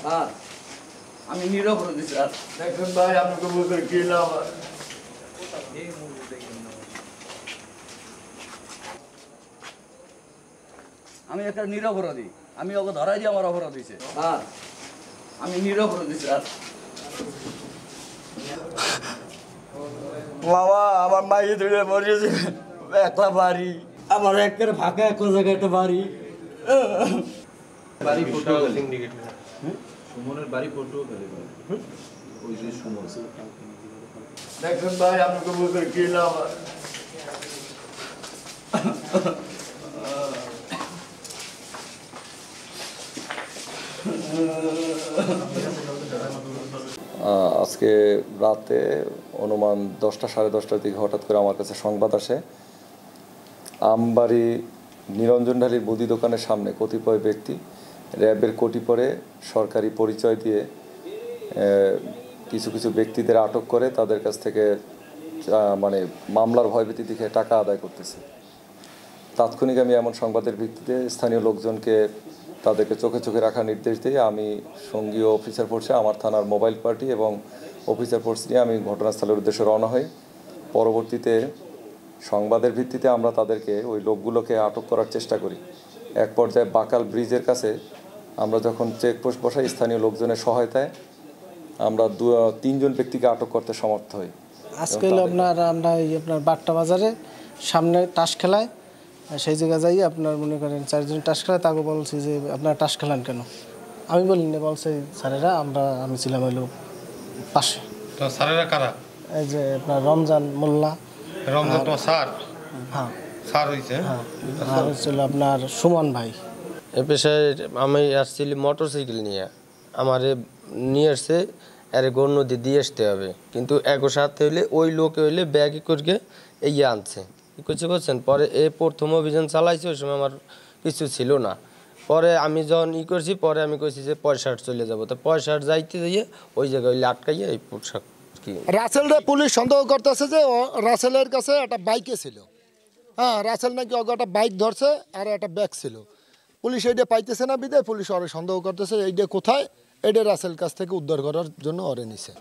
Sir আমি নিরপরাধী sir. দেখুন ভাই আপনাকে বলতে কি লাভ? আমি একটা নিরপরাধী, আমি ওকে ধরাই দিয়ে আমার অপরাধ হয়েছে স্যার। আমি নিরপরাধী স্যার। মামা আমার মাইকে ধরে মরেছে, একলা বাড়ি আমার একের ফাঁকা এক জায়গায় একটা বাড়ি। বাড়ি ফটো সিন্ডিকেট সুমনের বাড়ি ফটো ওই যে সুমন। দেখুন ভাই আপনাকে বলতে কি লাভ? আজকে রাতে অনুমান 10টা সাড়ে 10টার দিকে হঠাৎ করে আমার কাছে সংবাদ আসে, আমবাড়ি নিরঞ্জনঢালির মুদি দোকানের সামনে কতিপয় ব্যক্তি র্যাবের কোটি পরে সরকারি পরিচয় দিয়ে কিছু কিছু ব্যক্তিদের আটক করে তাদের কাছ থেকে মানে মামলার ভয়ভীতি দেখে টাকা আদায় করতেছে। তাৎক্ষণিক আমি এমন সংবাদের ভিত্তিতে স্থানীয় লোকজনকে তাদেরকে চোখে চোখে রাখার নির্দেশ দিয়ে আমি সঙ্গীয় অফিসার ফোর্সে আমার থানার মোবাইল পার্টি এবং অফিসার ফোর্স নিয়ে আমি ঘটনাস্থলের উদ্দেশ্যে রওনা হই। পরবর্তীতে সংবাদের ভিত্তিতে আমরা তাদেরকে ওই লোকগুলোকে আটক করার চেষ্টা করি। এক পর্যায়ে বাকাল ব্রিজের কাছে আমরা যখন চেকপোস্ট বসাই, স্থানীয় লোকজনের সহায়তায় আমরা 3জন ব্যক্তিকে আটক করতে সমর্থ হই। আজকে আমরা আপনার বাট্টা বাজারে সামনে তাস খেলায়, সেই জায়গায় যাই আপনার মনে করেন 4জন তাস খেলায়, তাকে বলছি যে আপনারা তাস খেলান কেন? আমি বলি না, বলছে স্যারেরা আমি ছিলাম হলো পাশে। তো স্যারেরা কারা? এই যে আপনার রমজান মোল্লা। রমজান তো স্যার? হ্যাঁ স্যার হয়েছে। হ্যাঁ, আর হচ্ছিল আপনার সুমন ভাই। এ পেশায় আমি আসছিলি মোটর সাইকেল নিয়ে, আমারে নিয়ে আসছে আরে গোর নদী দিয়ে আসতে হবে, কিন্তু একও সাথে হইলে ওই লোকে হইলে ব্যাগে করে ইয়ে আনছে কিছু করছেন। পরে এই প্রথম অভিযান চালাইছে, ওই সময় আমার কিছু ছিল না। পরে আমি যখন করছি, পরে আমি কইছি যে পয়সাট চলে যাবো, তো পয়সাট যাইতে যাইয়ে ওই জায়গায় হইলে আটকাইয়া এই পোশাক কি রাসেলরে পুলিশ সন্দেহ করতেছে যে রাসেলের কাছে একটা বাইকে ছিল। হ্যাঁ, রাসেল নাকি একটা বাইক ধরছে আর একটা ব্যাগ ছিল। পুলিশ এইটা পাইতেছে না বিদায় পুলিশ ওরে সন্দেহ করতেছে এইটা কোথায়, এটা রাসেল কাছ থেকে উদ্ধার করার জন্য ওরে নিছে।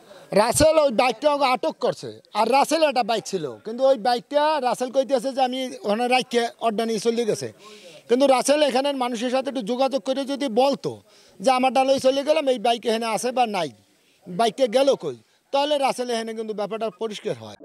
রাসেল ওই বাইকটা ওকে আটক করছে, আর রাসেল একটা বাইক ছিল, কিন্তু ওই বাইকটা রাসেল কইতেছে যে আমি ওখানে রাখকে অর্ডার নিয়ে চলে গেছে। কিন্তু রাসেল এখানের মানুষের সাথে একটু যোগাযোগ করে যদি বলতো যে আমার ডালই চলে গেলাম, এই বাইক এখানে আছে বা নাই, বাইকটা গেল কই, তাহলে রাসেল এখানে কিন্তু ব্যাপারটা পরিষ্কার হয়।